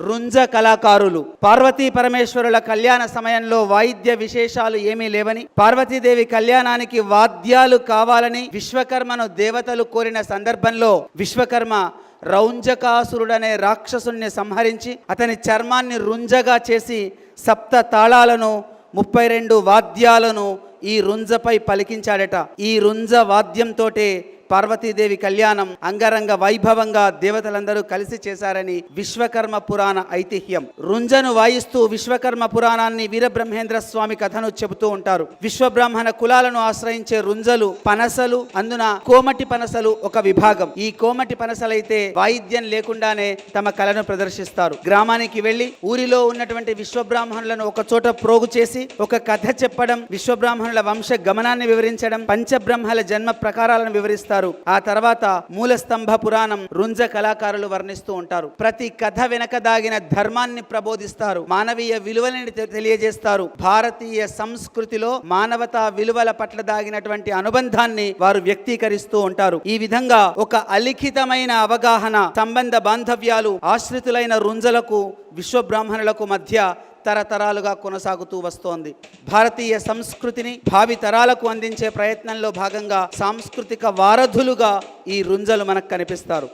రుంజ కళాకారులు. పార్వతీ పరమేశ్వరుల కళ్యాణ సమయంలో వాయిద్య విశేషాలు ఏమీ లేవని, పార్వతీదేవి కళ్యాణానికి వాద్యాలు కావాలని విశ్వకర్మను దేవతలు కోరిన సందర్భంలో విశ్వకర్మ రౌంజకాసురుడనే రాక్షసుని సంహరించి అతని చర్మాన్ని రుంజగా చేసి సప్త తాళాలను 32 వాద్యాలను ఈ రుంజపై పలికించాడట. ఈ రుంజ వాద్యంతోటే పార్వతీదేవి కళ్యాణం అంగరంగ వైభవంగా దేవతలందరూ కలిసి చేశారని విశ్వకర్మ పురాణ ఐతిహ్యం. రుంజను వాయిస్తూ విశ్వకర్మ పురాణాన్ని వీరబ్రహ్మేంద్ర స్వామి కథను చెబుతూ ఉంటారు. విశ్వబ్రాహ్మణ కులాలను ఆశ్రయించే రుంజలు పనసలు, అందున కోమటి పనసలు ఒక విభాగం. ఈ కోమటి పనసలైతే వాయిద్యం లేకుండానే తమ కళను ప్రదర్శిస్తారు. గ్రామానికి వెళ్లి ఊరిలో ఉన్నటువంటి విశ్వబ్రాహ్మణులను ఒక చోట ప్రోగు చేసి ఒక కథ చెప్పడం, విశ్వబ్రాహ్మణుల వంశ గమనాన్ని వివరించడం, పంచబ్రహ్మల జన్మ ప్రకారాలను వివరిస్తారు. ఆ తర్వాత మూలస్తంభ పురాణం రుంజ కళాకారులు వర్ణిస్తూ ఉంటారు. ప్రతి కథ వెనక దాగిన ధర్మాన్ని ప్రబోధిస్తారు, మానవీయ విలువలని తెలియజేస్తారు. భారతీయ సంస్కృతిలో మానవతా విలువల పట్ల దాగినటువంటి అనుబంధాన్ని వారు వ్యక్తీకరిస్తూ ఉంటారు. ఈ విధంగా ఒక అలిఖితమైన అవగాహన, సంబంధ బాంధవ్యాలు ఆశ్రితులైన రుంజలకు విశ్వబ్రాహ్మణులకు మధ్య తరతరాలుగా కొనసాగుతూ వస్తోంది. భారతీయ సంస్కృతిని భావి తరాలకు అందించే ప్రయత్నంలో భాగంగా సాంస్కృతిక వారధులుగా ఈ రుంజలు మనకు కనిపిస్తారు.